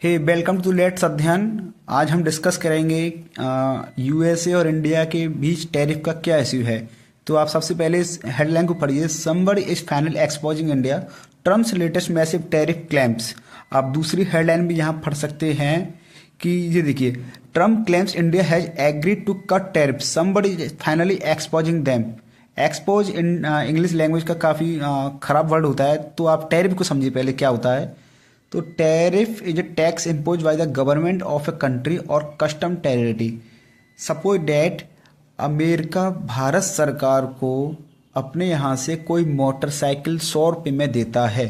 Hey welcome to let's अध्ययन। आज हम डिस्कस करेंगे यूएसए और इंडिया के बीच टैरिफ का क्या इश्यू है। तो आप सबसे पहले इस हेडलाइन को पढ़िए। Somebody is final exposing India Trump's latest massive tariff claims. आप दूसरी हेडलाइन भी यहाँ पढ़ सकते हैं कि ये देखिए, Trump claims India has agreed to cut tariff, somebody is finally exposing them. Expose English language का काफ़ी खराब वर्ड होता है, तो आप टैरिफ को समझिए पहले क्या होता है। तो tariff is a tax impose by the government of a country और custom territory. Suppose that America Bharat सरकार को अपने यहाँ से कोई मोटरसाइकिल 100 रुपये में देता है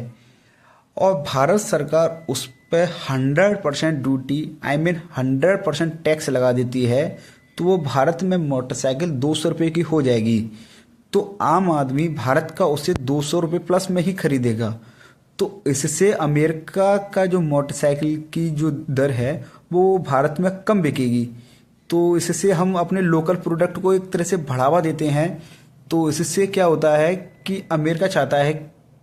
और भारत सरकार उस पर 100% ड्यूटी 100% टैक्स लगा देती है, तो वो भारत में मोटरसाइकिल 200 रुपये की हो जाएगी। तो आम आदमी भारत का उसे 200 रुपये प्लस में ही खरीदेगा। तो इससे अमेरिका का जो मोटरसाइकिल की जो दर है वो भारत में कम बिकेगी। तो इससे हम अपने लोकल प्रोडक्ट को एक तरह से बढ़ावा देते हैं। तो इससे क्या होता है कि अमेरिका चाहता है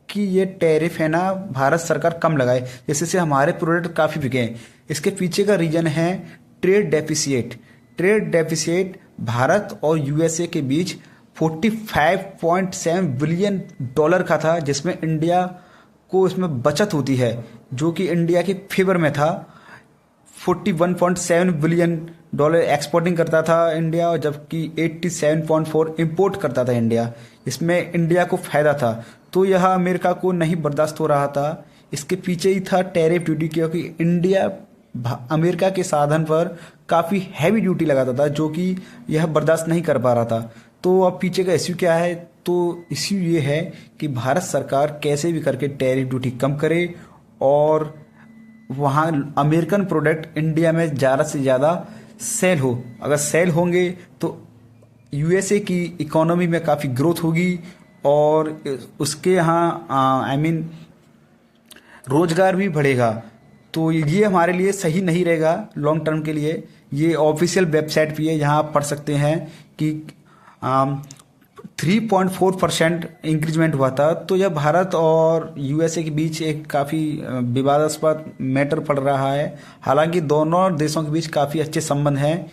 कि ये टैरिफ है ना भारत सरकार कम लगाए, जिससे हमारे प्रोडक्ट काफ़ी बिकें। इसके पीछे का रीजन है trade deficit. Trade deficit Bharat और यूएसए के बीच 45.7 बिलियन डॉलर का था, जिसमें इंडिया को इसमें बचत होती है, जो कि इंडिया के फेवर में था। 41.7 बिलियन डॉलर एक्सपोर्टिंग करता था इंडिया, जबकि 87.4 इंपोर्ट करता था इंडिया। इसमें इंडिया को फायदा था, तो यह अमेरिका को नहीं बर्दाश्त हो रहा था। इसके पीछे ही था टैरिफ ड्यूटी, क्योंकि इंडिया अमेरिका के साधन पर काफ़ी हैवी ड्यूटी लगाता था, जो कि यह बर्दाश्त नहीं कर पा रहा था। तो अब पीछे का इश्यू क्या है? तो इश्यू ये है कि भारत सरकार कैसे भी करके टैरिफ ड्यूटी कम करे और वहाँ अमेरिकन प्रोडक्ट इंडिया में ज़्यादा से ज़्यादा सेल हो। अगर सेल होंगे तो यूएसए की इकोनॉमी में काफ़ी ग्रोथ होगी और उसके यहाँ रोजगार भी बढ़ेगा। तो ये हमारे लिए सही नहीं रहेगा लॉन्ग टर्म के लिए। ये ऑफिशियल वेबसाइट भी है, जहाँ आप पढ़ सकते हैं कि 3.4% इंक्रीजमेंट हुआ था। तो यह भारत और यूएसए के बीच एक काफ़ी विवादास्पद मैटर पड़ रहा है। हालांकि दोनों देशों के बीच काफ़ी अच्छे संबंध हैं।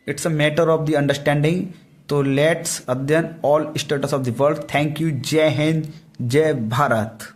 It's a matter of the understanding. तो लेट्स अध्ययन all status of the world. Thank you. जय हिंद, जय भारत।